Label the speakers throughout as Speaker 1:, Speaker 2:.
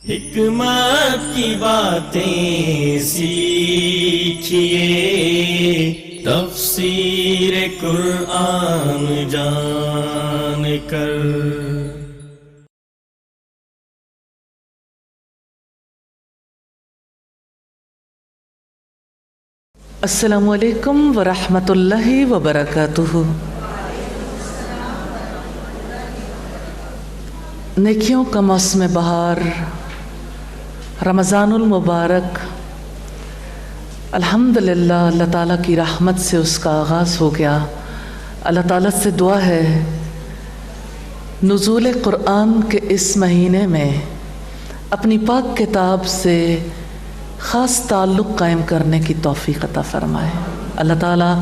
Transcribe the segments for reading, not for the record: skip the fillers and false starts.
Speaker 1: حکمت کی باتیں سیکھیے، تفسیر قرآن جان کر۔
Speaker 2: السلام علیکم ورحمۃ اللہ وبرکاتہ۔ نیکیوں کا موسم بہار، رمضان المبارک، الحمدللہ اللہ تعالیٰ کی رحمت سے اس کا آغاز ہو گیا۔ اللہ تعالیٰ سے دعا ہے نزول قرآن کے اس مہینے میں اپنی پاک کتاب سے خاص تعلق قائم کرنے کی توفیق عطا فرمائے۔ اللہ تعالیٰ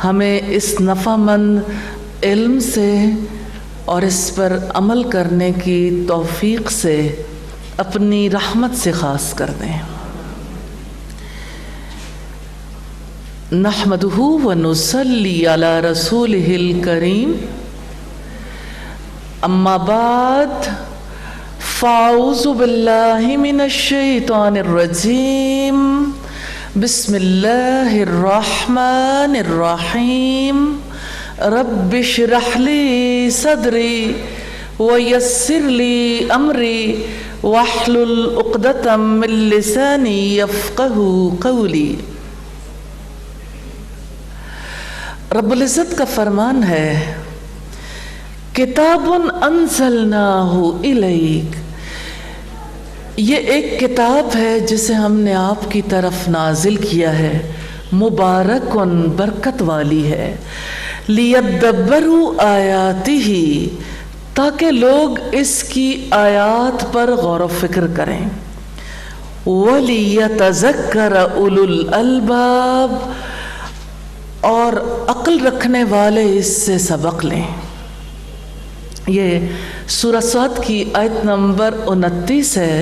Speaker 2: ہمیں اس نفع مند علم سے اور اس پر عمل کرنے کی توفیق سے اپنی رحمت سے خاص کر دیں۔ نحمدہ ونصلی علی رسولہ الکریم، اما بعد فاعوذ باللہ من الشیطان الرجیم، بسم اللہ الرحمن الرحیم، رب اشرح لی صدری ویسر لی امری واحلل عقدۃ من لسانی یفقہوا قولی۔ رب العزت کا فرمان ہے کتاب انزلناہ الیک، یہ ایک کتاب ہے جسے ہم نے آپ کی طرف نازل کیا ہے، مبارک برکت والی ہے، لیدبروا آیاتہ، تاکہ لوگ اس کی آیات پر غور و فکر کریں، وَلِيَتَذَكَّرَ أُولُو الْأَلْبَابِ، اور عقل رکھنے والے اس سے سبق لیں۔ یہ سورہ صاد کی آیت نمبر 29 ہے،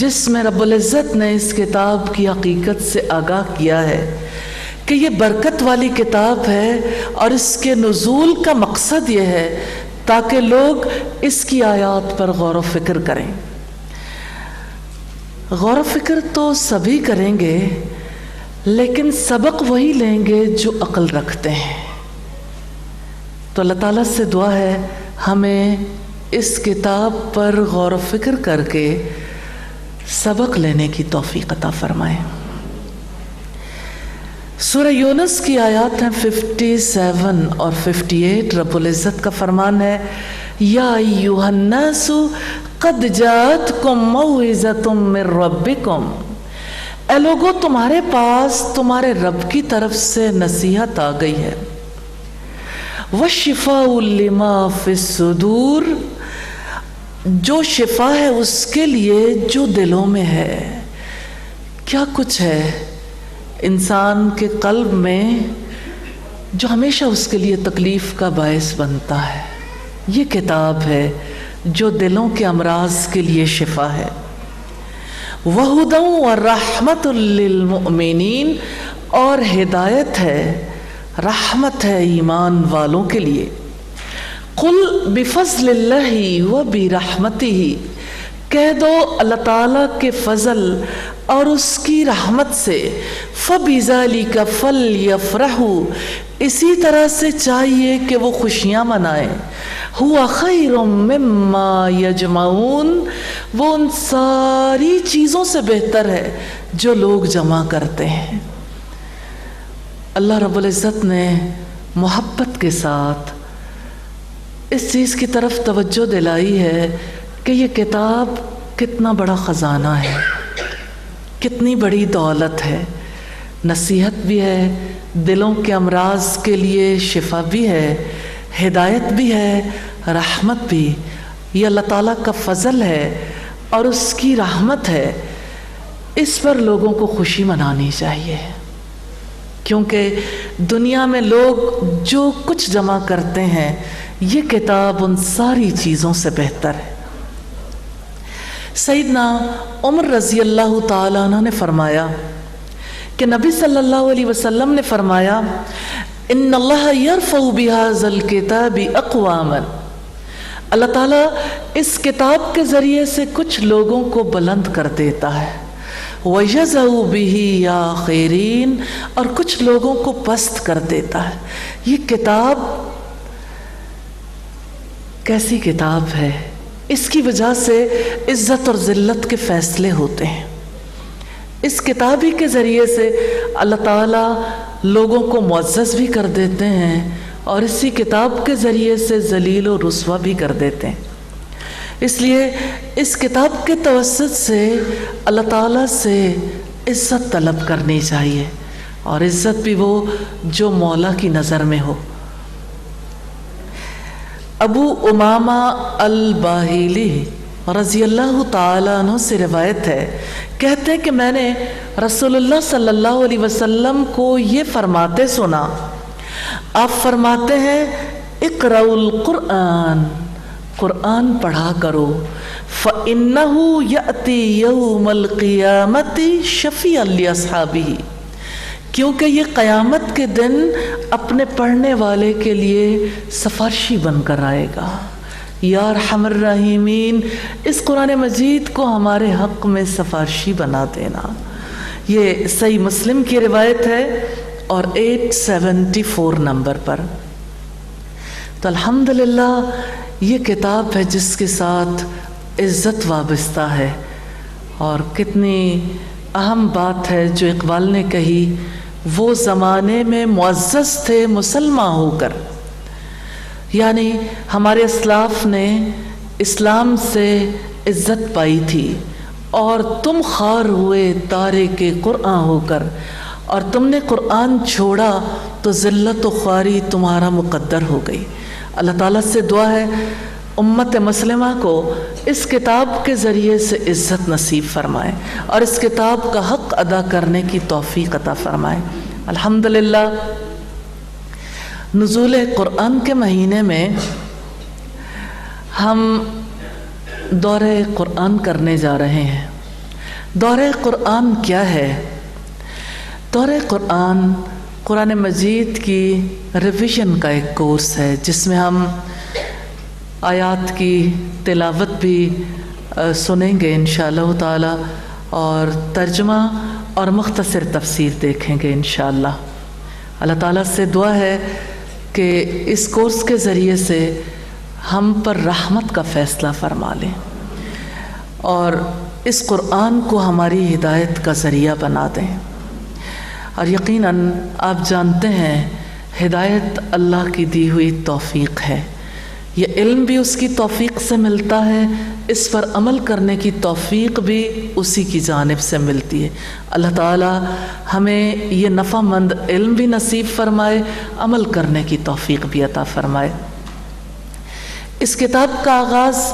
Speaker 2: جس میں رب العزت نے اس کتاب کی حقیقت سے آگاہ کیا ہے کہ یہ برکت والی کتاب ہے، اور اس کے نزول کا مقصد یہ ہے تاکہ لوگ اس کی آیات پر غور و فکر کریں۔ غور و فکر تو سبھی کریں گے، لیکن سبق وہی لیں گے جو عقل رکھتے ہیں۔ تو اللہ تعالیٰ سے دعا ہے ہمیں اس کتاب پر غور و فکر کر کے سبق لینے کی توفیق عطا فرمائے۔ سورہ یونس کی آیات ہیں 57 اور 58۔ رب العزت کا فرمان ہے یا ایھا الناس قد جاءتکم موعظۃ من ربکم، اے لوگو تمہارے پاس تمہارے رب کی طرف سے نصیحت آ گئی ہے، وشفاء لما فی الصدور، جو شفا ہے اس کے لیے جو دلوں میں ہے۔ کیا کچھ ہے انسان کے قلب میں جو ہمیشہ اس کے لیے تکلیف کا باعث بنتا ہے؟ یہ کتاب ہے جو دلوں کے امراض کے لیے شفا ہے۔ وَهُدًى وَرَحْمَةٌ لِّلْمُؤْمِنِينَ، اور ہدایت ہے، رحمت ہے ایمان والوں کے لیے۔ قُلْ بِفَضْلِ اللَّهِ وَبِرَحْمَتِهِ، کہہ دو اللہ تعالیٰ کے فضل اور اس کی رحمت سے، فَبِذَلِكَ فَلْيَفْرَحُوا، اسی طرح سے چاہیے کہ وہ خوشیاں منائیں، هُوَ خَيْرٌ مِّمَّا يَجْمَعُونَ، وہ ان ساری چیزوں سے بہتر ہے جو لوگ جمع کرتے ہیں۔ اللہ رب العزت نے محبت کے ساتھ اس چیز کی طرف توجہ دلائی ہے کہ یہ کتاب کتنا بڑا خزانہ ہے، کتنی بڑی دولت ہے، نصیحت بھی ہے، دلوں کے امراض کے لیے شفا بھی ہے، ہدایت بھی ہے، رحمت بھی۔ یہ اللہ تعالیٰ کا فضل ہے اور اس کی رحمت ہے، اس پر لوگوں کو خوشی منانی چاہیے، کیونکہ دنیا میں لوگ جو کچھ جمع کرتے ہیں یہ کتاب ان ساری چیزوں سے بہتر ہے۔ سیدنا عمر رضی اللہ تعالیٰ عنہ نے فرمایا کہ نبی صلی اللہ علیہ وسلم نے فرمایا ان اللہ یرفع بہذا الکتاب اقواما، اللہ تعالیٰ اس کتاب کے ذریعے سے کچھ لوگوں کو بلند کر دیتا ہے، وَيَزَعُ بِهِ آخَرِينَ، اور کچھ لوگوں کو پست کر دیتا ہے۔ یہ کتاب کیسی کتاب ہے؟ اس کی وجہ سے عزت اور ذلت کے فیصلے ہوتے ہیں۔ اس کتاب ہی کے ذریعے سے اللہ تعالیٰ لوگوں کو معزز بھی کر دیتے ہیں اور اسی کتاب کے ذریعے سے ذلیل و رسوا بھی کر دیتے ہیں۔ اس لیے اس کتاب کے توسط سے اللہ تعالیٰ سے عزت طلب کرنی چاہیے، اور عزت بھی وہ جو مولا کی نظر میں ہو۔ ابو امامہ الباہلی رضی اللہ تعالیٰ عنہ سے روایت ہے، کہتے ہیں کہ میں نے رسول اللہ صلی اللہ علیہ وسلم کو یہ فرماتے سنا، آپ فرماتے ہیں اقرؤ القرآن، قرآن پڑھا کرو، فَإِنَّهُ يَأْتِي يَوْمَ الْقِيَامَةِ شَفِيعًا لِأَصْحَابِهِ، کیونکہ یہ قیامت کے دن اپنے پڑھنے والے کے لیے سفارشی بن کر آئے گا۔ یا ارحم الراحمین، اس قرآن مجید کو ہمارے حق میں سفارشی بنا دینا۔ یہ صحیح مسلم کی روایت ہے اور 874 نمبر پر۔ تو الحمدللہ یہ کتاب ہے جس کے ساتھ عزت وابستہ ہے، اور کتنی اہم بات ہے جو اقبال نے کہی، وہ زمانے میں معزز تھے مسلمان ہو کر، یعنی ہمارے اسلاف نے اسلام سے عزت پائی تھی، اور تم خوار ہوئے تارک قرآن ہو کر، اور تم نے قرآن چھوڑا تو ذلت و خواری تمہارا مقدر ہو گئی۔ اللہ تعالیٰ سے دعا ہے امت مسلمہ کو اس کتاب کے ذریعے سے عزت نصیب فرمائے اور اس کتاب کا حق ادا کرنے کی توفیق عطا فرمائے۔ الحمدللہ نزول قرآن کے مہینے میں ہم دورہ قرآن کرنے جا رہے ہیں۔ دورہ قرآن کیا ہے؟ دورہ قرآن قرآن مجید کی ریویژن کا ایک کورس ہے، جس میں ہم آیات کی تلاوت بھی سنیں گے انشاءاللہ تعالی، اور ترجمہ اور مختصر تفسیر دیکھیں گے انشاءاللہ۔ اللہ تعالیٰ سے دعا ہے کہ اس کورس کے ذریعے سے ہم پر رحمت کا فیصلہ فرما لیں، اور اس قرآن کو ہماری ہدایت کا ذریعہ بنا دیں۔ اور یقیناً آپ جانتے ہیں ہدایت اللہ کی دی ہوئی توفیق ہے، یہ علم بھی اس کی توفیق سے ملتا ہے، اس پر عمل کرنے کی توفیق بھی اسی کی جانب سے ملتی ہے۔ اللہ تعالیٰ ہمیں یہ نفع مند علم بھی نصیب فرمائے، عمل کرنے کی توفیق بھی عطا فرمائے۔ اس کتاب کا آغاز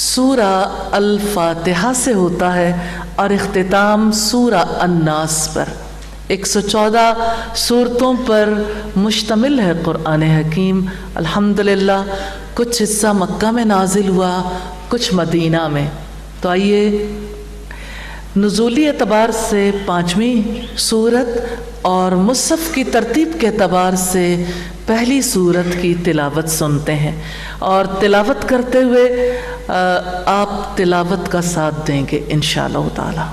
Speaker 2: سورہ الفاتحہ سے ہوتا ہے اور اختتام سورہ الناس پر۔ 114 سورتوں پر مشتمل ہے قرآن حکیم الحمدللہ۔ کچھ حصہ مکہ میں نازل ہوا، کچھ مدینہ میں۔ تو آئیے نزولی اعتبار سے 5ویں سورت اور مصحف کی ترتیب کے اعتبار سے پہلی سورت کی تلاوت سنتے ہیں، اور تلاوت کرتے ہوئے آپ تلاوت کا ساتھ دیں گے انشاءاللہ تعالی۔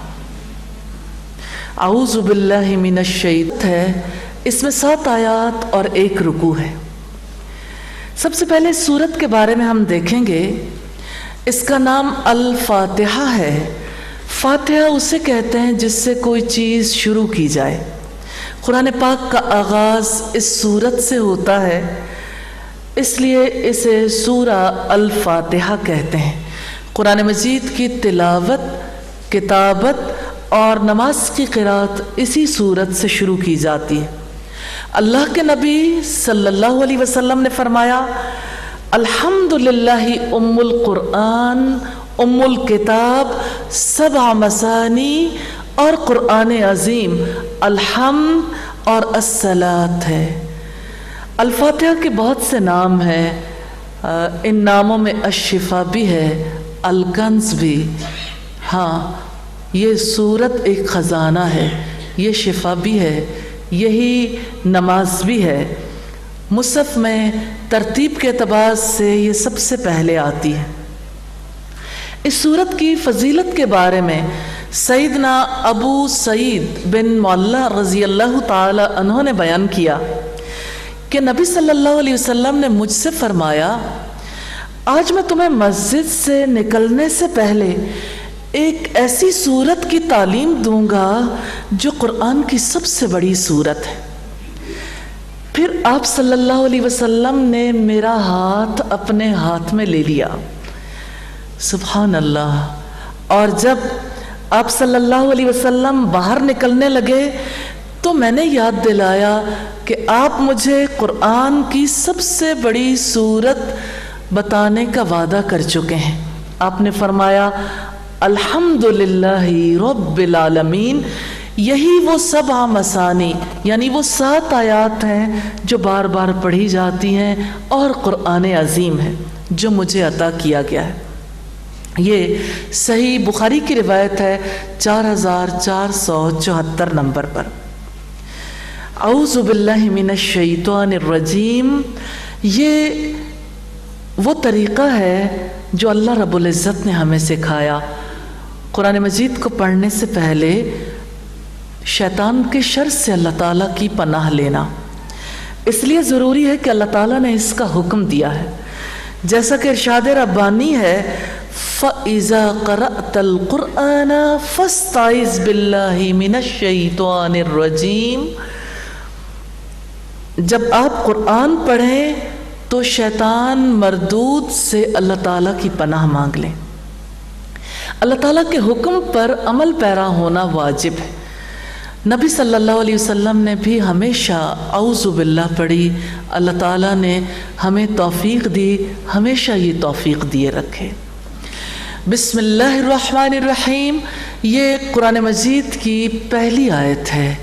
Speaker 2: اعوذ باللہ من الشیطان ہے، اس میں 7 آیات اور 1 رکوع ہے۔ سب سے پہلے سورت کے بارے میں ہم دیکھیں گے، اس کا نام الفاتحہ ہے۔ فاتحہ اسے کہتے ہیں جس سے کوئی چیز شروع کی جائے۔ قرآن پاک کا آغاز اس سورت سے ہوتا ہے، اس لیے اسے سورہ الفاتحہ کہتے ہیں۔ قرآن مجید کی تلاوت، کتابت اور نماز کی قرات اسی سورت سے شروع کی جاتی ہے۔ اللہ کے نبی صلی اللہ علیہ وسلم نے فرمایا، الحمدللہ ام القرآن ام الکتاب 7 مثانی، اور قرآن عظیم الحمد اور الصلاۃ ہے۔ الفاتحہ کے بہت سے نام ہیں، ان ناموں میں الشفا بھی ہے، الکنز بھی۔ ہاں، یہ سورت ایک خزانہ ہے، یہ شفا بھی ہے، یہی نماز بھی ہے۔ مصحف میں ترتیب کے اعتبار سے یہ سب سے پہلے آتی ہے۔ اس سورت کی فضیلت کے بارے میں سیدنا ابو سعید بن معلہ رضی اللہ تعالی عنہ نے بیان کیا کہ نبی صلی اللہ علیہ وسلم نے مجھ سے فرمایا، آج میں تمہیں مسجد سے نکلنے سے پہلے ایک ایسی سورت کی تعلیم دوں گا جو قرآن کی سب سے بڑی سورت ہے۔ پھر آپ صلی اللہ علیہ وسلم نے میرا ہاتھ اپنے ہاتھ میں لے لیا، سبحان اللہ، اور جب آپ صلی اللہ علیہ وسلم باہر نکلنے لگے تو میں نے یاد دلایا کہ آپ مجھے قرآن کی سب سے بڑی سورت بتانے کا وعدہ کر چکے ہیں۔ آپ نے فرمایا، الحمدللہ رب العالمین، یہی وہ 7 مثانی یعنی وہ 7 آیات ہیں جو بار بار پڑھی جاتی ہیں اور قرآن عظیم ہے جو مجھے عطا کیا گیا ہے۔ یہ صحیح بخاری کی روایت ہے 4474 نمبر پر۔ اعوذ باللہ من الشیطان الرجیم، یہ وہ طریقہ ہے جو اللہ رب العزت نے ہمیں سکھایا۔ قرآن مجید کو پڑھنے سے پہلے شیطان کے شر سے اللہ تعالیٰ کی پناہ لینا، اس لیے ضروری ہے کہ اللہ تعالیٰ نے اس کا حکم دیا ہے، جیسا کہ ارشاد ربانی ہے، فَإِذَا قَرَأْتَ الْقُرْآنَ فَاسْتَعِذْ بِاللَّهِ مِنَ الشَّيْطَانِ الرَّجِيمِ، جب آپ قرآن پڑھیں تو شیطان مردود سے اللہ تعالیٰ کی پناہ مانگ لیں۔ اللہ تعالیٰ کے حکم پر عمل پیرا ہونا واجب ہے۔ نبی صلی اللہ علیہ وسلم نے بھی ہمیشہ اعوذ باللہ پڑھی، اللہ تعالیٰ نے ہمیں توفیق دی، ہمیشہ یہ توفیق دیے رکھے۔ بسم اللہ الرحمن الرحیم، یہ قرآن مجید کی پہلی آیت ہے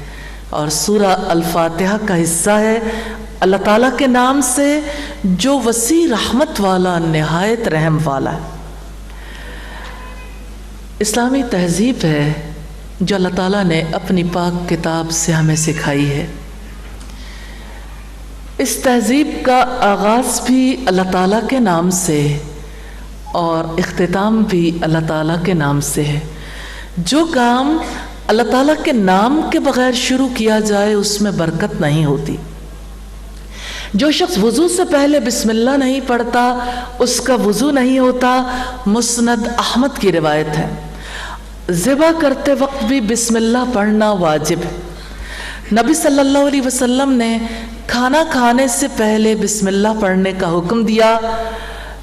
Speaker 2: اور سورہ الفاتحہ کا حصہ ہے۔ اللہ تعالیٰ کے نام سے جو وسیع رحمت والا، نہایت رحم والا ہے۔ اسلامی تہذیب ہے جو اللہ تعالیٰ نے اپنی پاک کتاب سے ہمیں سکھائی ہے۔ اس تہذیب کا آغاز بھی اللہ تعالیٰ کے نام سے اور اختتام بھی اللہ تعالیٰ کے نام سے ہے۔ جو کام اللہ تعالیٰ کے نام کے بغیر شروع کیا جائے اس میں برکت نہیں ہوتی۔ جو شخص وضو سے پہلے بسم اللہ نہیں پڑھتا اس کا وضو نہیں ہوتا، مسند احمد کی روایت ہے۔ ذبح کرتے وقت بھی بسم اللہ پڑھنا واجب ہے۔ نبی صلی اللہ علیہ وسلم نے کھانا کھانے سے پہلے بسم اللہ پڑھنے کا حکم دیا۔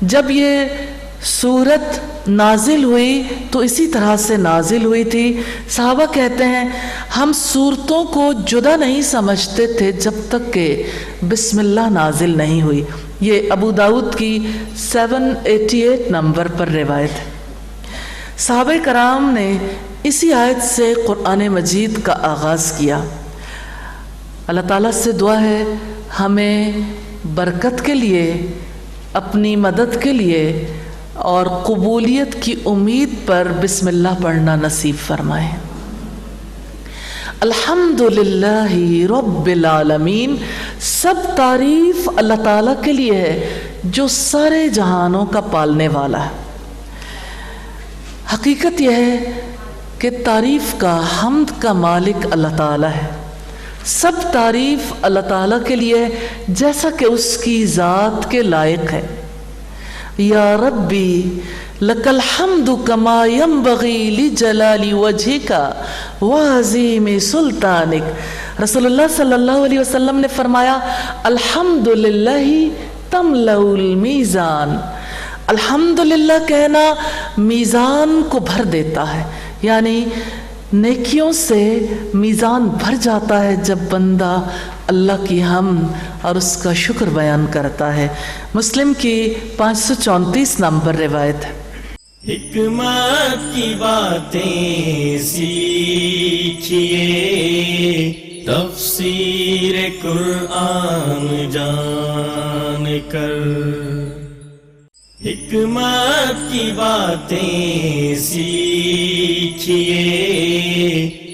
Speaker 2: جب یہ سورت نازل ہوئی تو اسی طرح سے نازل ہوئی تھی۔ صحابہ کہتے ہیں ہم سورتوں کو جدا نہیں سمجھتے تھے جب تک کہ بسم اللہ نازل نہیں ہوئی۔ یہ ابو داؤد کی 788 نمبر پر روایت ہے۔ صحابہ کرام نے اسی آیت سے قرآن مجید کا آغاز کیا۔ اللہ تعالیٰ سے دعا ہے ہمیں برکت کے لیے، اپنی مدد کے لیے اور قبولیت کی امید پر بسم اللہ پڑھنا نصیب فرمائے۔ الحمدللہ رب العالمین، سب تعریف اللہ تعالیٰ کے لیے ہے جو سارے جہانوں کا پالنے والا ہے۔ حقیقت یہ ہے کہ تعریف کا، حمد کا مالک اللہ تعالیٰ ہے۔ سب تعریف اللہ تعالیٰ کے لیے جیسا کہ اس کی ذات کے لائق ہے۔ یا ربی لک الحمد کما ینبغی لجلال وجہک وعظیم سلطانک۔ رسول اللہ صلی اللہ علیہ وسلم نے فرمایا، الحمدللہ تملأ المیزان، الحمدللہ کہنا میزان کو بھر دیتا ہے، یعنی نیکیوں سے میزان بھر جاتا ہے جب بندہ اللہ کی حمد اور اس کا شکر بیان کرتا ہے۔ مسلم کی 534 نمبر روایت ہے۔
Speaker 1: حکمت کی باتیں سیکھیے، تفسیر قرآن جان کر، حکمت کی باتیں سیکھیے،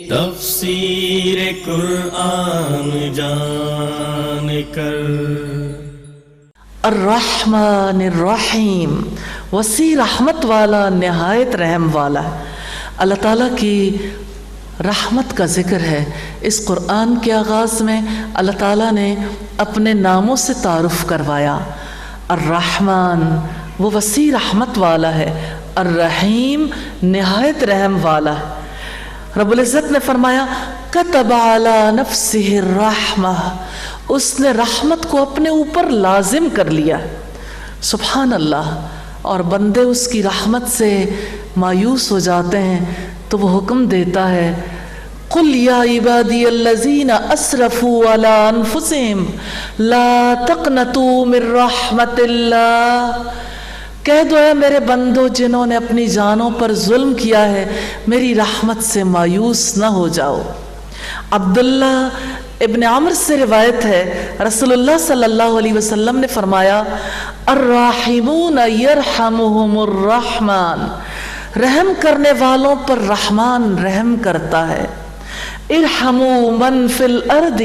Speaker 1: تفسیر قرآن جان کر۔
Speaker 2: الرحمن الرحیم، وسیع رحمت والا، نہایت رحم والا ہے۔ اللہ تعالیٰ کی رحمت کا ذکر ہے اس قرآن کے آغاز میں۔ اللہ تعالیٰ نے اپنے ناموں سے تعارف کروایا۔ الرحمن وہ وسیع رحمت والا ہے، الرحیم نہایت رحم والا ہے۔ رب العزت نے فرمایا کتب علی نفسہ الرحمہ، اس نے رحمت کو اپنے اوپر لازم کر لیا۔ سبحان اللہ۔ اور بندے اس کی رحمت سے مایوس ہو جاتے ہیں تو وہ حکم دیتا ہے قل یا عبادی الذین اسرفوا علی انفسہم لا تقنطوا من رحمت اللہ، کہہ دو اے میرے بندو جنہوں نے اپنی جانوں پر ظلم کیا ہے، میری رحمت سے مایوس نہ ہو جاؤ۔ عبداللہ ابن عمر سے روایت ہے، رسول اللہ صلی اللہ علیہ وسلم نے فرمایا الراحمون یرحمہم الرحمن، رحم کرنے والوں پر رحمان رحم کرتا ہے۔ ارحموا من فی الارض،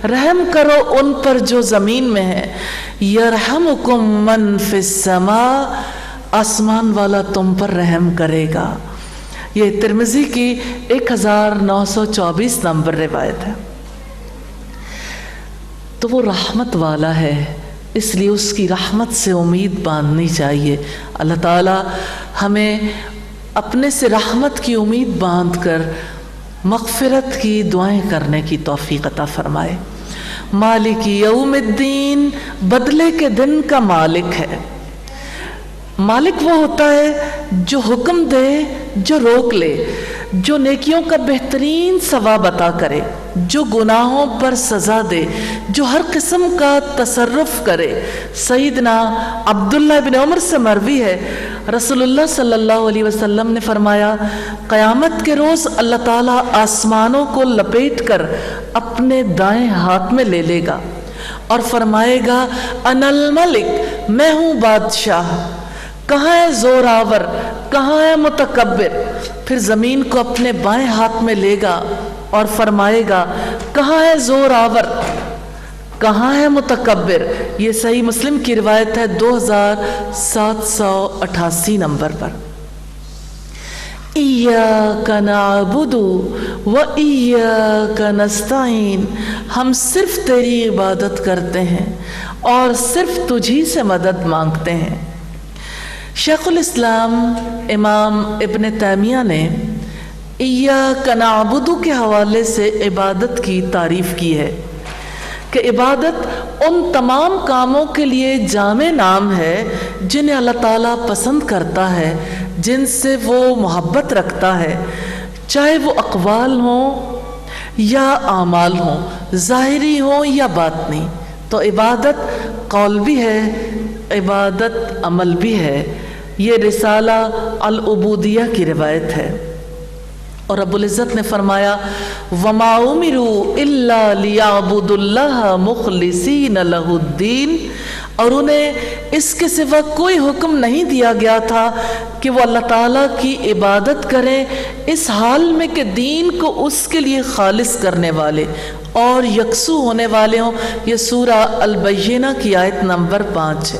Speaker 2: رحم کرو ان پر جو زمین میں ہے۔ یرحمکم من فی السماء، آسمان والا تم پر رحم کرے گا۔ یہ ترمذی کی 1924 نمبر روایت ہے۔ تو وہ رحمت والا ہے، اس لیے اس کی رحمت سے امید باندھنی چاہیے۔ اللہ تعالی ہمیں اپنے سے رحمت کی امید باندھ کر مغفرت کی دعائیں کرنے کی توفیق عطا فرمائے۔ مالک یوم الدین، بدلے کے دن کا مالک ہے۔ مالک وہ ہوتا ہے جو حکم دے، جو روک لے، جو نیکیوں کا بہترین ثواب عطا کرے، جو گناہوں پر سزا دے، جو ہر قسم کا تصرف کرے۔ سیدنا عبداللہ بن عمر سے مروی ہے، رسول اللہ صلی اللہ علیہ وسلم نے فرمایا قیامت کے روز اللہ تعالیٰ آسمانوں کو لپیٹ کر اپنے دائیں ہاتھ میں لے لے گا اور فرمائے گا انا الملک، میں ہوں بادشاہ، کہاں ہے زور آور، کہاں ہے متکبر؟ پھر زمین کو اپنے بائیں ہاتھ میں لے گا اور فرمائے گا کہاں ہے زور آور، کہاں ہے متکبر؟ یہ صحیح مسلم کی روایت ہے 2788 نمبر پر۔ ایاک نعبد و ایاک نستعین، ہم صرف تیری عبادت کرتے ہیں اور صرف تجھی سے مدد مانگتے ہیں۔ شیخ الاسلام امام ابن تیمیہ نے ایاک نعبد کے حوالے سے عبادت کی تعریف کی ہے کہ عبادت ان تمام کاموں کے لیے جامع نام ہے جنہیں اللہ تعالیٰ پسند کرتا ہے، جن سے وہ محبت رکھتا ہے، چاہے وہ اقوال ہوں یا اعمال ہوں، ظاہری ہوں یا باطنی۔ تو عبادت قول بھی ہے، عبادت عمل بھی ہے۔ یہ رسالہ العبودیہ کی روایت ہے۔ اور رب العزت نے فرمایا وَمَا أُمِرُوا إِلَّا لِيَعْبُدُوا اللَّهَ مُخْلِصِينَ لَهُ الدِّينَ، اور انہیں اس کے سوا کوئی حکم نہیں دیا گیا تھا کہ وہ اللہ تعالیٰ کی عبادت کریں اس حال میں کہ دین کو اس کے لیے خالص کرنے والے اور یکسو ہونے والے ہوں۔ یہ سورہ البینہ کی آیت نمبر 5 ہے۔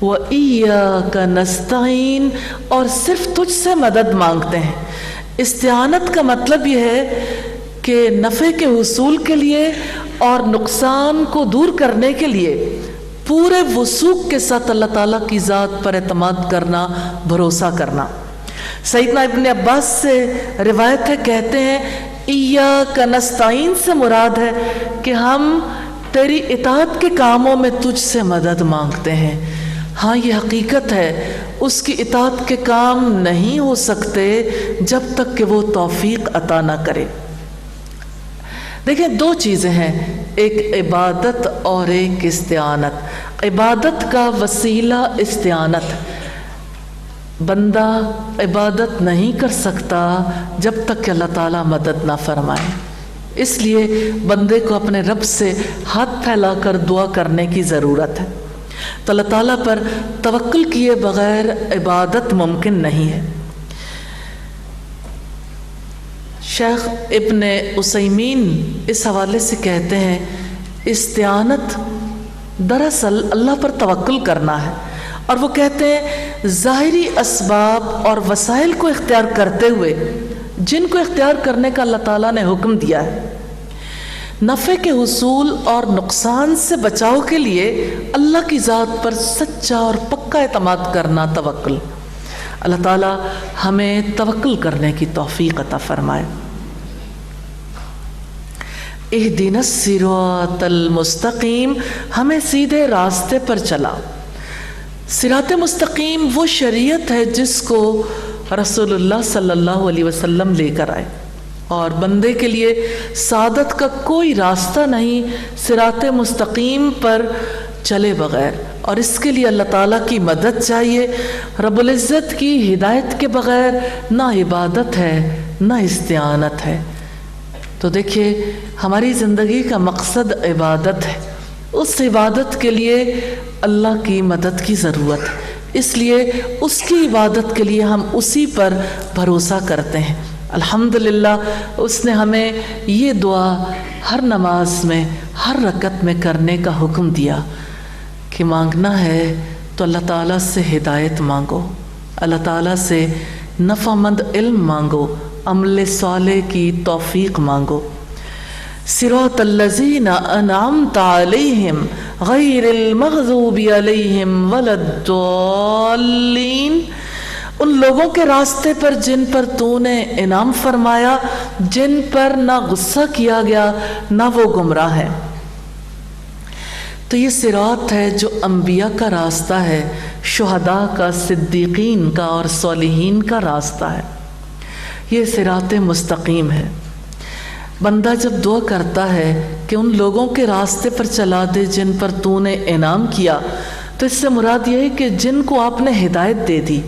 Speaker 2: وَإِيَّاكَ نَسْتَعِينُ، اور صرف تجھ سے مدد مانگتے ہیں۔ استعانت کا مطلب یہ ہے کہ نفع کے حصول کے لیے اور نقصان کو دور کرنے کے لیے پورے وثوق کے ساتھ اللہ تعالیٰ کی ذات پر اعتماد کرنا، بھروسہ کرنا۔ سیدنا ابن عباس سے روایت ہے، کہتے ہیں ایاک نستعین سے مراد ہے کہ ہم تیری اطاعت کے کاموں میں تجھ سے مدد مانگتے ہیں۔ ہاں یہ حقیقت ہے، اس کی اطاعت کے کام نہیں ہو سکتے جب تک کہ وہ توفیق عطا نہ کرے۔ دیکھیں دو چیزیں ہیں، ایک عبادت اور ایک استعانت۔ عبادت کا وسیلہ استعانت، بندہ عبادت نہیں کر سکتا جب تک کہ اللہ تعالیٰ مدد نہ فرمائے۔ اس لیے بندے کو اپنے رب سے ہاتھ پھیلا کر دعا کرنے کی ضرورت ہے۔ تو اللہ تعالیٰ پر توکل کیے بغیر عبادت ممکن نہیں ہے۔ شیخ ابن عثیمین اس حوالے سے کہتے ہیں استعانت دراصل اللہ پر توکل کرنا ہے، اور وہ کہتے ہیں ظاہری اسباب اور وسائل کو اختیار کرتے ہوئے جن کو اختیار کرنے کا اللہ تعالیٰ نے حکم دیا ہے، نفع کے حصول اور نقصان سے بچاؤ کے لیے اللہ کی ذات پر سچا اور پکا اعتماد کرنا توکل۔ اللہ تعالیٰ ہمیں توکل کرنے کی توفیق عطا فرمائے۔ اہدنا الصراط المستقیم، ہمیں سیدھے راستے پر چلا۔ صراط مستقیم وہ شریعت ہے جس کو رسول اللہ صلی اللہ علیہ وسلم لے کر آئے، اور بندے کے لیے سعادت کا کوئی راستہ نہیں صراط مستقیم پر چلے بغیر، اور اس کے لیے اللہ تعالیٰ کی مدد چاہیے۔ رب العزت کی ہدایت کے بغیر نہ عبادت ہے نہ استعانت ہے۔ تو دیکھیے ہماری زندگی کا مقصد عبادت ہے، اس عبادت کے لیے اللہ کی مدد کی ضرورت ہے، اس لیے اس کی عبادت کے لیے ہم اسی پر بھروسہ کرتے ہیں۔ الحمدللہ اس نے ہمیں یہ دعا ہر نماز میں ہر رکعت میں کرنے کا حکم دیا کہ مانگنا ہے تو اللہ تعالیٰ سے ہدایت مانگو، اللہ تعالیٰ سے نفع مند علم مانگو، عمل صالح کی توفیق مانگو۔ صراط الذین انعمت علیہم غیر المغضوب علیہم ولا الضالین، ان لوگوں کے راستے پر جن پر تو نے انعام فرمایا، جن پر نہ غصہ کیا گیا نہ وہ گمراہ ہیں۔ تو یہ صراط ہے جو انبیاء کا راستہ ہے، شہداء کا، صدیقین کا اور صالحین کا راستہ ہے، یہ صراط مستقیم ہے۔ بندہ جب دعا کرتا ہے کہ ان لوگوں کے راستے پر چلا دے جن پر تو نے انعام کیا، تو اس سے مراد یہ ہے کہ جن کو آپ نے ہدایت دے دی،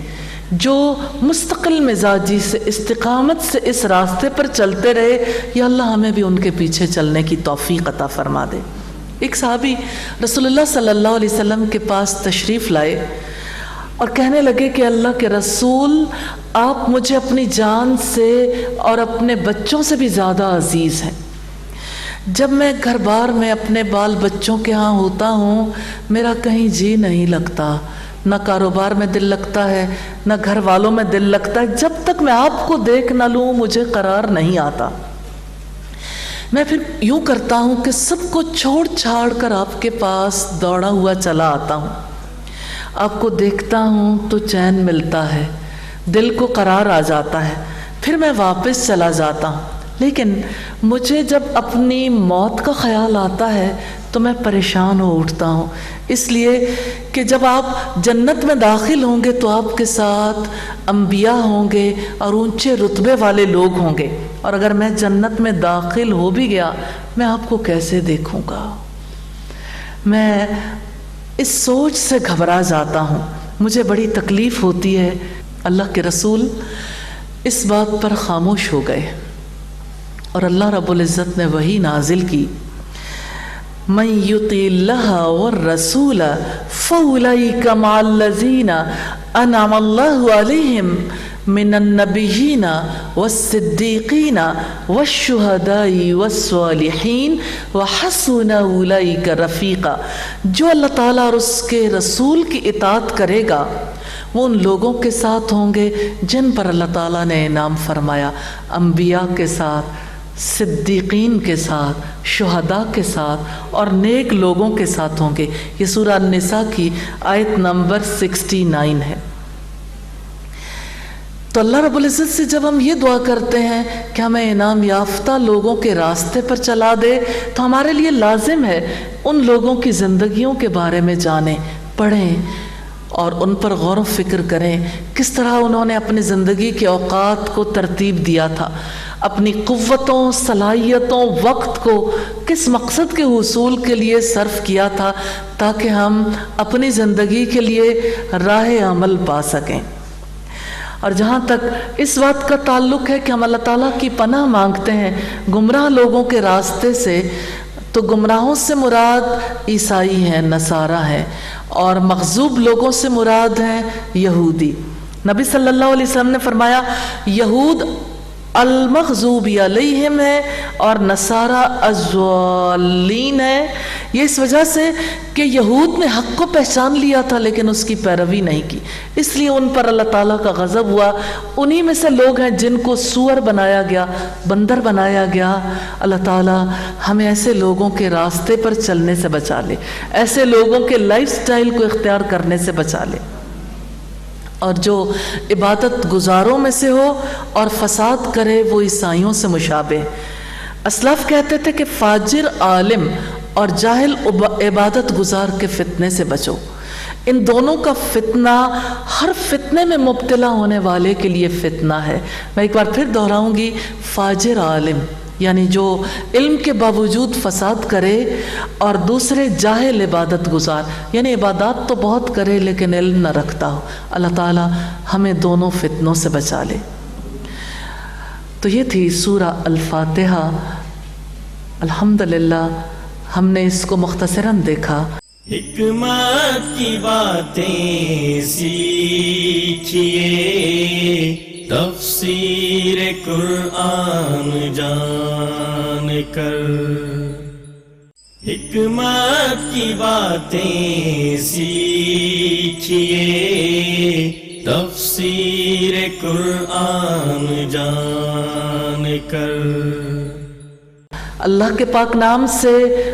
Speaker 2: جو مستقل مزاجی سے استقامت سے اس راستے پر چلتے رہے، یا اللہ ہمیں بھی ان کے پیچھے چلنے کی توفیق عطا فرما دے۔ ایک صحابی رسول اللہ صلی اللہ علیہ وسلم کے پاس تشریف لائے اور کہنے لگے کہ اللہ کے رسول، آپ مجھے اپنی جان سے اور اپنے بچوں سے بھی زیادہ عزیز ہیں۔ جب میں گھر بار میں اپنے بال بچوں کے ہاں ہوتا ہوں، میرا کہیں جی نہیں لگتا، نہ کاروبار میں دل لگتا ہے نہ گھر والوں میں دل لگتا ہے، جب تک میں آپ کو دیکھ نہ لوں مجھے قرار نہیں آتا۔ میں پھر یوں کرتا ہوں کہ سب کو چھوڑ چھاڑ کر آپ کے پاس دوڑا ہوا چلا آتا ہوں، آپ کو دیکھتا ہوں تو چین ملتا ہے، دل کو قرار آ جاتا ہے، پھر میں واپس چلا جاتا ہوں۔ لیکن مجھے جب اپنی موت کا خیال آتا ہے تو میں پریشان ہو اٹھتا ہوں، اس لیے کہ جب آپ جنت میں داخل ہوں گے تو آپ کے ساتھ انبیاء ہوں گے اور اونچے رتبے والے لوگ ہوں گے، اور اگر میں جنت میں داخل ہو بھی گیا میں آپ کو کیسے دیکھوں گا؟ میں اس سوچ سے گھبرا جاتا ہوں، مجھے بڑی تکلیف ہوتی ہے۔ اللہ کے رسول اس بات پر خاموش ہو گئے، اور اللہ رب العزت نے وحی نازل کی، من یطع اللہ والرسول فاولئک مع الذین انعم اللہ علیہم من النبیین والصدیقین والشہداء والصالحین وحسن اولئک رفیقا۔ جو اللہ تعالیٰ اور اس کے رسول کی اطاعت کرے گا وہ ان لوگوں کے ساتھ ہوں گے جن پر اللہ تعالیٰ نے انعام فرمایا، انبیاء کے ساتھ، صدیقین کے ساتھ، شہداء کے ساتھ اور نیک لوگوں کے ساتھ ہوں گے۔ یہ سورہ النساء کی آیت نمبر 69 ہے۔ تو اللہ رب العزت سے جب ہم یہ دعا کرتے ہیں کہ ہمیں انعام یافتہ لوگوں کے راستے پر چلا دے، تو ہمارے لیے لازم ہے ان لوگوں کی زندگیوں کے بارے میں جانیں، پڑھیں اور ان پر غور و فکر کریں، کس طرح انہوں نے اپنی زندگی کے اوقات کو ترتیب دیا تھا، اپنی قوتوں، صلاحیتوں، وقت کو کس مقصد کے حصول کے لیے صرف کیا تھا، تاکہ ہم اپنی زندگی کے لیے راہ عمل پا سکیں۔ اور جہاں تک اس بات کا تعلق ہے کہ ہم اللہ تعالیٰ کی پناہ مانگتے ہیں گمراہ لوگوں کے راستے سے، تو گمراہوں سے مراد عیسائی ہیں، نصارہ ہیں، اور مغضوب لوگوں سے مراد ہیں یہودی۔ نبی صلی اللہ علیہ وسلم نے فرمایا یہود المغضوب علیہم ہے اور نصارہ الضالین ہے، یہ اس وجہ سے کہ یہود نے حق کو پہچان لیا تھا لیکن اس کی پیروی نہیں کی، اس لیے ان پر اللہ تعالیٰ کا غضب ہوا۔ انہی میں سے لوگ ہیں جن کو سور بنایا گیا، بندر بنایا گیا۔ اللہ تعالیٰ ہمیں ایسے لوگوں کے راستے پر چلنے سے بچا لے، ایسے لوگوں کے لائف سٹائل کو اختیار کرنے سے بچا لے، اور جو عبادت گزاروں میں سے ہو اور فساد کرے وہ عیسائیوں سے مشابہ۔ اسلاف کہتے تھے کہ فاجر عالم اور جاہل عبادت گزار کے فتنے سے بچو۔ ان دونوں کا فتنہ ہر فتنے میں مبتلا ہونے والے کے لیے فتنہ ہے۔ میں ایک بار پھر دہراؤں گی، فاجر عالم یعنی جو علم کے باوجود فساد کرے، اور دوسرے جاہل عبادت گزار یعنی عبادات تو بہت کرے لیکن علم نہ رکھتا ہو۔ اللہ تعالی ہمیں دونوں فتنوں سے بچا لے۔ تو یہ تھی سورہ الفاتحہ۔ الحمدللہ ہم نے اس کو مختصراً دیکھا۔
Speaker 1: حکمت کی باتیں سیکھیے، تفسیر قرآن جان کر۔ حکمت کی باتیں سیکھیے، تفسیر قرآن جان کر۔
Speaker 2: اللہ کے پاک نام سے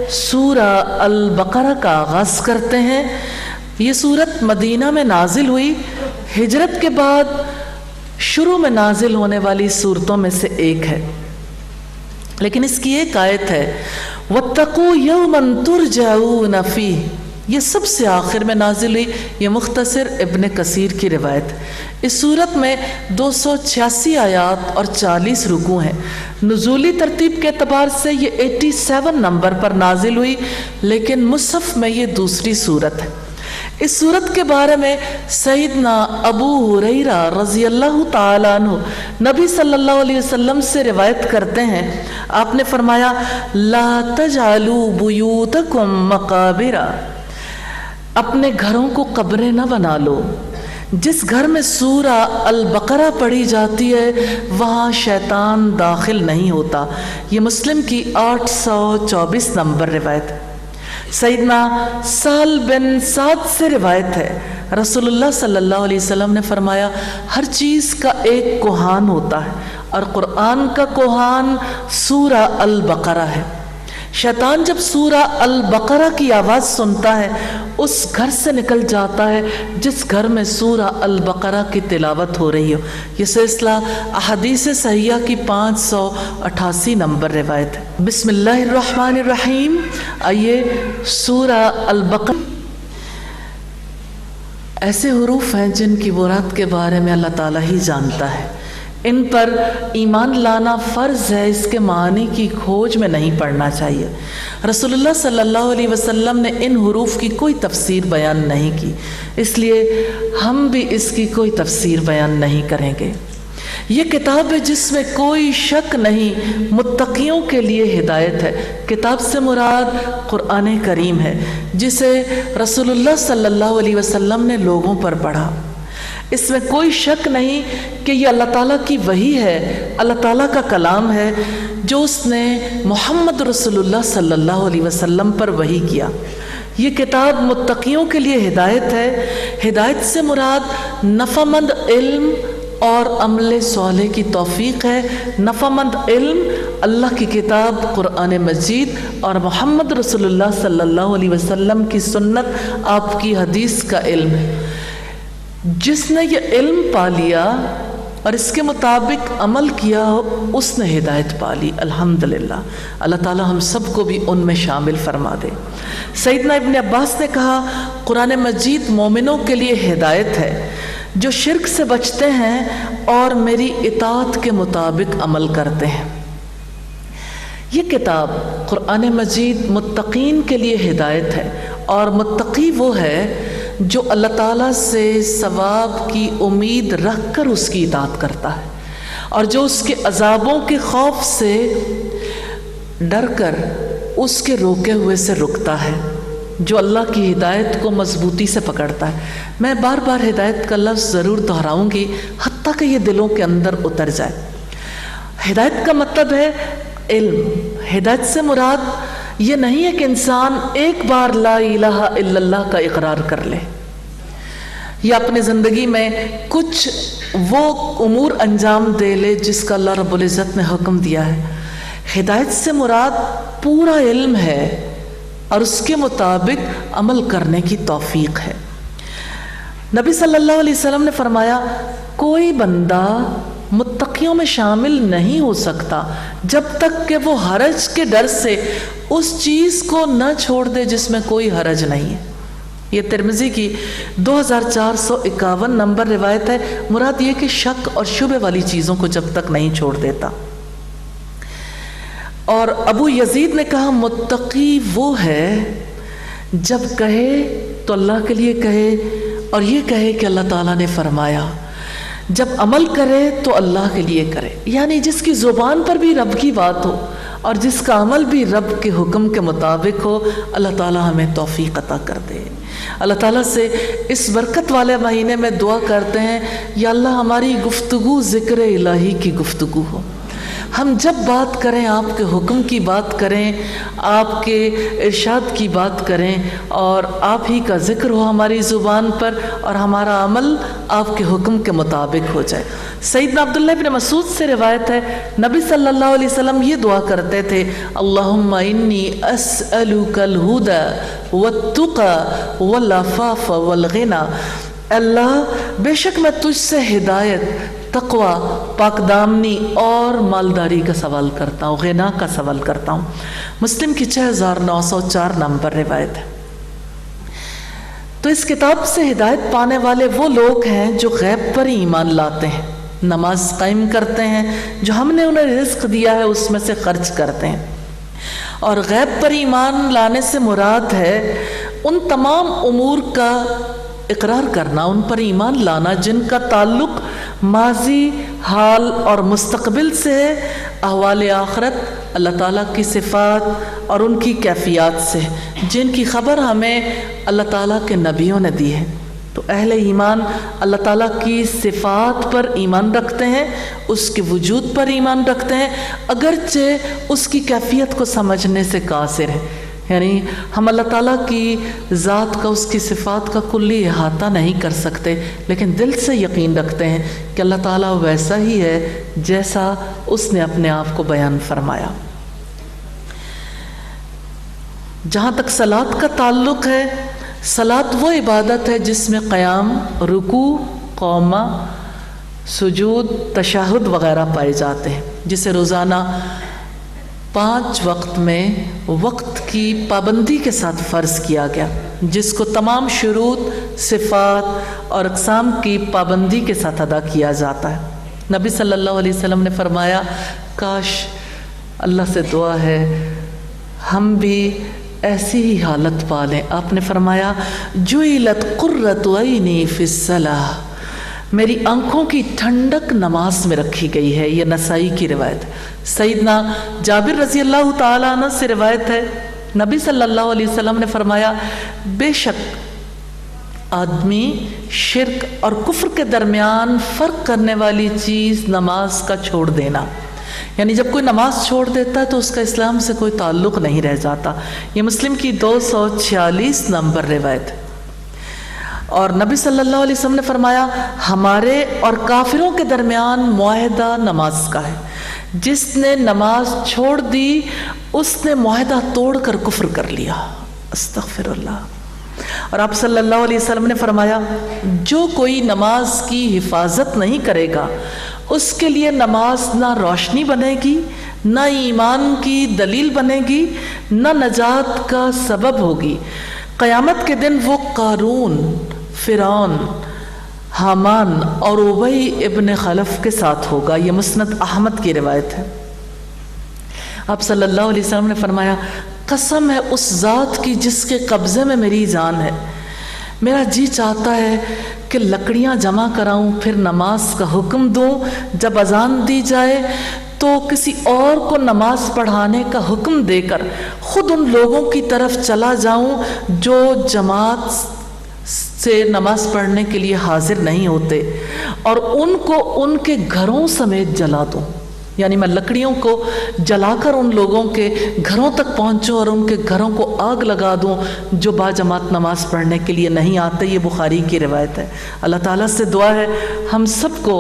Speaker 2: سورہ البقرہ کا آغاز کرتے ہیں۔ یہ سورت مدینہ میں نازل ہوئی، ہجرت کے بعد شروع میں نازل ہونے والی سورتوں میں سے ایک ہے، لیکن اس کی ایک آیت ہے وَاتَّقُوا يَوْمًا تُرْجَعُونَ فِيهِ، یہ سب سے آخر میں نازل ہوئی۔ یہ مختصر ابن کثیر کی روایت۔ اس سورت میں 286 آیات اور 40 رکوع ہیں۔ نزولی ترتیب کے اعتبار سے یہ 87 نمبر پر نازل ہوئی، لیکن مصحف میں یہ دوسری سورت ہے۔ اس سورت کے بارے میں سیدنا ابو ہریرہ رضی اللہ تعالیٰ عنہ نبی صلی اللہ علیہ وسلم سے روایت کرتے ہیں، آپ نے فرمایا لا تجعلوا بیوتکم مقابرہ، اپنے گھروں کو قبریں نہ بنا لو۔ جس گھر میں سورہ البقرہ پڑھی جاتی ہے وہاں شیطان داخل نہیں ہوتا۔ یہ مسلم کی 824 نمبر روایت۔ سیدنا سہل بن سعد سے روایت ہے، رسول اللہ صلی اللہ علیہ وسلم نے فرمایا ہر چیز کا ایک کوہان ہوتا ہے، اور قرآن کا کوہان سورہ البقرہ ہے۔ شیطان جب سورہ البقرہ کی آواز سنتا ہے اس گھر سے نکل جاتا ہے جس گھر میں سورہ البقرہ کی تلاوت ہو رہی ہو۔ یہ سلسلہ احادیث صحیحہ کی 588 نمبر روایت ہے۔ بسم اللہ الرحمن الرحیم۔ آئیے سورہ البقرہ، ایسے حروف ہیں جن کی مراد کے بارے میں اللہ تعالیٰ ہی جانتا ہے، ان پر ایمان لانا فرض ہے، اس کے معنی کی کھوج میں نہیں پڑنا چاہیے۔ رسول اللہ صلی اللہ علیہ وسلم نے ان حروف کی کوئی تفسیر بیان نہیں کی، اس لیے ہم بھی اس کی کوئی تفسیر بیان نہیں کریں گے۔ یہ کتاب ہے جس میں کوئی شک نہیں، متقیوں کے لیے ہدایت ہے۔ کتاب سے مراد قرآن کریم ہے، جسے رسول اللہ صلی اللہ علیہ وسلم نے لوگوں پر پڑھا۔ اس میں کوئی شک نہیں کہ یہ اللہ تعالیٰ کی وحی ہے، اللہ تعالیٰ کا کلام ہے جو اس نے محمد رسول اللہ صلی اللہ علیہ وسلم پر وحی کیا۔ یہ کتاب متقیوں کے لیے ہدایت ہے۔ ہدایت سے مراد نفعمند علم اور عمل صالح کی توفیق ہے۔ نفعمند علم اللہ کی کتاب قرآن مجید اور محمد رسول اللہ صلی اللہ علیہ وسلم کی سنت، آپ کی حدیث کا علم ہے۔ جس نے یہ علم پا لیا اور اس کے مطابق عمل کیا اس نے ہدایت پا لی۔ الحمدللہ، اللہ تعالی ہم سب کو بھی ان میں شامل فرما دے۔ سیدنا ابن عباس نے کہا قرآن مجید مومنوں کے لیے ہدایت ہے جو شرک سے بچتے ہیں اور میری اطاعت کے مطابق عمل کرتے ہیں۔ یہ کتاب قرآن مجید متقین کے لیے ہدایت ہے، اور متقی وہ ہے جو اللہ تعالیٰ سے ثواب کی امید رکھ کر اس کی اطاعت کرتا ہے، اور جو اس کے عذابوں کے خوف سے ڈر کر اس کے روکے ہوئے سے رکتا ہے، جو اللہ کی ہدایت کو مضبوطی سے پکڑتا ہے۔ میں بار بار ہدایت کا لفظ ضرور دہراؤں گی حتیٰ کہ یہ دلوں کے اندر اتر جائے۔ ہدایت کا مطلب ہے علم۔ ہدایت سے مراد یہ نہیں ہے کہ انسان ایک بار لا الہ الا اللہ کا اقرار کر لے یا اپنے زندگی میں کچھ وہ امور انجام دے لے جس کا اللہ رب العزت نے حکم دیا ہے۔ ہدایت سے مراد پورا علم ہے اور اس کے مطابق عمل کرنے کی توفیق ہے۔ نبی صلی اللہ علیہ وسلم نے فرمایا کوئی بندہ متقیوں میں شامل نہیں ہو سکتا جب تک کہ وہ حرج کے ڈر سے اس چیز کو نہ چھوڑ دے جس میں کوئی حرج نہیں ہے۔ یہ ترمذی کی 2451 نمبر روایت ہے۔ مراد یہ کہ شک اور شبہ والی چیزوں کو جب تک نہیں چھوڑ دیتا۔ اور ابو یزید نے کہا متقی وہ ہے جب کہے تو اللہ کے لیے کہے اور یہ کہے کہ اللہ تعالیٰ نے فرمایا، جب عمل کرے تو اللہ کے لیے کرے، یعنی جس کی زبان پر بھی رب کی بات ہو اور جس کا عمل بھی رب کے حکم کے مطابق ہو۔ اللہ تعالیٰ ہمیں توفیق عطا کر دے۔ اللہ تعالیٰ سے اس برکت والے مہینے میں دعا کرتے ہیں یا اللہ ہماری گفتگو ذکر الہی کی گفتگو ہو، ہم جب بات کریں آپ کے حکم کی بات کریں، آپ کے ارشاد کی بات کریں اور آپ ہی کا ذکر ہو ہماری زبان پر اور ہمارا عمل آپ کے حکم کے مطابق ہو جائے۔ سیدنا عبداللہ بن مسعود سے روایت ہے نبی صلی اللہ علیہ وسلم یہ دعا کرتے تھے اللہم انی اسألک الہدی والتقی والعفاف والغنی، اللہ بے شک میں تجھ سے ہدایت، تقوی، پاک دامنی اور مالداری کا سوال کرتا ہوں، غنا کا سوال کرتا ہوں۔ مسلم کی 6904 نمبر روایت ہے۔ تو اس کتاب سے ہدایت پانے والے وہ لوگ ہیں جو غیب پر ایمان لاتے ہیں، نماز قائم کرتے ہیں، جو ہم نے انہیں رزق دیا ہے اس میں سے خرچ کرتے ہیں۔ اور غیب پر ایمان لانے سے مراد ہے ان تمام امور کا اقرار کرنا، ان پر ایمان لانا جن کا تعلق ماضی، حال اور مستقبل سے ہے، احوال آخرت، اللہ تعالیٰ کی صفات اور ان کی کیفیات سے، جن کی خبر ہمیں اللہ تعالیٰ کے نبیوں نے دی ہے۔ تو اہل ایمان اللہ تعالیٰ کی صفات پر ایمان رکھتے ہیں، اس کے وجود پر ایمان رکھتے ہیں، اگرچہ اس کی کیفیت کو سمجھنے سے قاصر ہے، یعنی ہم اللہ تعالیٰ کی ذات کا، اس کی صفات کا کلی احاطہ نہیں کر سکتے، لیکن دل سے یقین رکھتے ہیں کہ اللہ تعالیٰ ویسا ہی ہے جیسا اس نے اپنے آپ کو بیان فرمایا۔ جہاں تک صلاۃ کا تعلق ہے، صلاۃ وہ عبادت ہے جس میں قیام، رکوع، قومہ، سجود، تشہد وغیرہ پائے جاتے ہیں، جسے روزانہ 5 وقت میں وقت کی پابندی کے ساتھ فرض کیا گیا، جس کو تمام شروط، صفات اور اقسام کی پابندی کے ساتھ ادا کیا جاتا ہے۔ نبی صلی اللہ علیہ وسلم نے فرمایا کاش، اللہ سے دعا ہے ہم بھی ایسی ہی حالت پالیں۔ آپ نے فرمایا جعلت قرۃ عینی فی الصلاۃ، میری آنکھوں کی ٹھنڈک نماز میں رکھی گئی ہے۔ یہ نسائی کی روایت ہے۔ سیدنا جابر رضی اللہ تعالیٰ عنہ سے روایت ہے نبی صلی اللہ علیہ وسلم نے فرمایا بے شک آدمی شرک اور کفر کے درمیان فرق کرنے والی چیز نماز کا چھوڑ دینا، یعنی جب کوئی نماز چھوڑ دیتا ہے تو اس کا اسلام سے کوئی تعلق نہیں رہ جاتا۔ یہ مسلم کی 246 نمبر روایت ہے۔ اور نبی صلی اللہ علیہ وسلم نے فرمایا ہمارے اور کافروں کے درمیان معاہدہ نماز کا ہے، جس نے نماز چھوڑ دی اس نے معاہدہ توڑ کر کفر کر لیا۔ استغفر اللہ۔ اور آپ صلی اللہ علیہ وسلم نے فرمایا جو کوئی نماز کی حفاظت نہیں کرے گا اس کے لیے نماز نہ روشنی بنے گی، نہ ایمان کی دلیل بنے گی، نہ نجات کا سبب ہوگی۔ قیامت کے دن وہ قارون، فرعون، حامان اور ابی ابن خلف کے ساتھ ہوگا۔ یہ مسند احمد کی روایت ہے۔ آپ صلی اللہ علیہ وسلم نے فرمایا قسم ہے اس ذات کی جس کے قبضے میں میری جان ہے، میرا جی چاہتا ہے کہ لکڑیاں جمع کراؤں، پھر نماز کا حکم دوں، جب اذان دی جائے تو کسی اور کو نماز پڑھانے کا حکم دے کر خود ان لوگوں کی طرف چلا جاؤں جو جماعت سے نماز پڑھنے کے لیے حاضر نہیں ہوتے، اور ان کو ان کے گھروں سمیت جلا دوں۔ یعنی میں لکڑیوں کو جلا کر ان لوگوں کے گھروں تک پہنچوں اور ان کے گھروں کو آگ لگا دوں جو باجماعت نماز پڑھنے کے لیے نہیں آتے. یہ بخاری کی روایت ہے. اللہ تعالیٰ سے دعا ہے ہم سب کو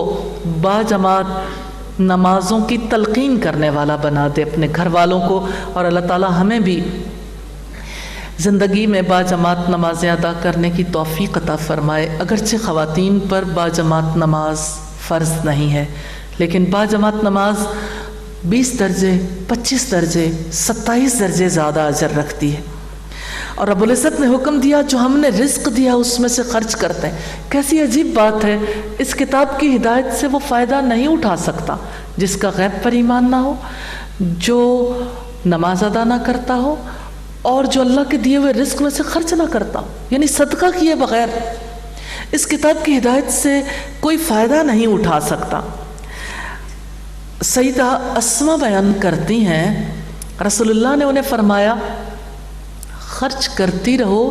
Speaker 2: باجماعت نمازوں کی تلقین کرنے والا بنا دے اپنے گھر والوں کو, اور اللہ تعالیٰ ہمیں بھی زندگی میں باجماعت نمازیں ادا کرنے کی توفیق عطا فرمائے. اگرچہ خواتین پر باجماعت نماز فرض نہیں ہے, لیکن باجماعت نماز 20 درجے 25 درجے 27 درجے زیادہ اجر رکھتی ہے. اور رب العزت نے حکم دیا جو ہم نے رزق دیا اس میں سے خرچ کرتے ہیں. کیسی عجیب بات ہے, اس کتاب کی ہدایت سے وہ فائدہ نہیں اٹھا سکتا جس کا غیب پر ایمان نہ ہو, جو نماز ادا نہ کرتا ہو, اور جو اللہ کے دیے ہوئے رزق میں سے خرچ نہ کرتا ہو, یعنی صدقہ کیے بغیر اس کتاب کی ہدایت سے کوئی فائدہ نہیں اٹھا سکتا. سیدہ اسما بیان کرتی ہیں رسول اللہ نے انہیں فرمایا خرچ کرتی رہو,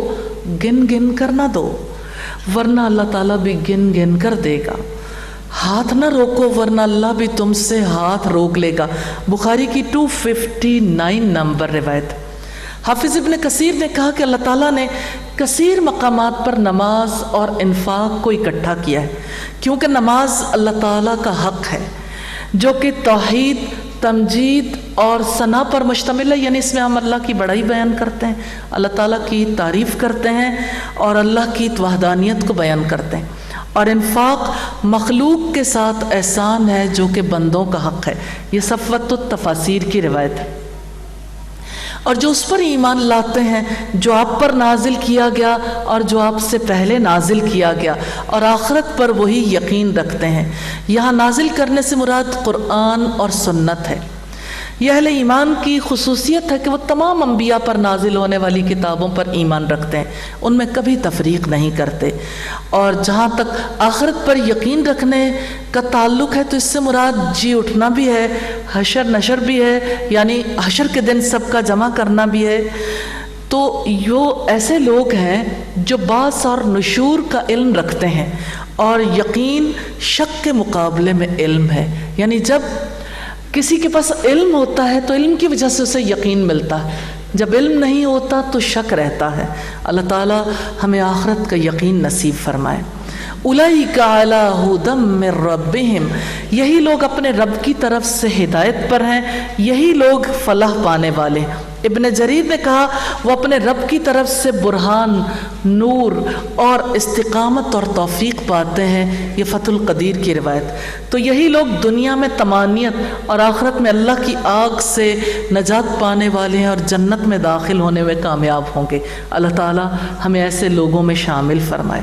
Speaker 2: گن گن کر نہ دو ورنہ اللہ تعالیٰ بھی گن گن کر دے گا. ہاتھ نہ روکو ورنہ اللہ بھی تم سے ہاتھ روک لے گا. بخاری کی 259 نمبر روایت. حافظ ابن کثیر نے کہا کہ اللہ تعالیٰ نے کثیر مقامات پر نماز اور انفاق کو اکٹھا کیا ہے, کیونکہ نماز اللہ تعالیٰ کا حق ہے جو کہ توحید, تمجید اور ثنا پر مشتمل ہے. یعنی اس میں ہم اللہ کی بڑائی بیان کرتے ہیں, اللہ تعالیٰ کی تعریف کرتے ہیں اور اللہ کی وحدانیت کو بیان کرتے ہیں. اور انفاق مخلوق کے ساتھ احسان ہے جو کہ بندوں کا حق ہے. یہ صفوت التفاسیر کی روایت ہے. اور جو اس پر ایمان لاتے ہیں جو آپ پر نازل کیا گیا اور جو آپ سے پہلے نازل کیا گیا, اور آخرت پر وہی یقین رکھتے ہیں. یہاں نازل کرنے سے مراد قرآن اور سنت ہے. یہ اہل ایمان کی خصوصیت ہے کہ وہ تمام انبیاء پر نازل ہونے والی کتابوں پر ایمان رکھتے ہیں, ان میں کبھی تفریق نہیں کرتے. اور جہاں تک آخرت پر یقین رکھنے کا تعلق ہے تو اس سے مراد جی اٹھنا بھی ہے, حشر نشر بھی ہے, یعنی حشر کے دن سب کا جمع کرنا بھی ہے. تو یہ ایسے لوگ ہیں جو بعث اور نشور کا علم رکھتے ہیں, اور یقین شک کے مقابلے میں علم ہے. یعنی جب کسی کے پاس علم ہوتا ہے تو علم کی وجہ سے اسے یقین ملتا ہے, جب علم نہیں ہوتا تو شک رہتا ہے. اللہ تعالی ہمیں آخرت کا یقین نصیب فرمائے. اولئک علی ھدی من ربہم, یہی لوگ اپنے رب کی طرف سے ہدایت پر ہیں, یہی لوگ فلاح پانے والے ہیں. ابن جریر نے کہا وہ اپنے رب کی طرف سے برہان, نور اور استقامت اور توفیق پاتے ہیں. یہ فتح القدیر کی روایت. تو یہی لوگ دنیا میں طمانینت اور آخرت میں اللہ کی آگ سے نجات پانے والے ہیں اور جنت میں داخل ہونے میں کامیاب ہوں گے. اللہ تعالی ہمیں ایسے لوگوں میں شامل فرمائے.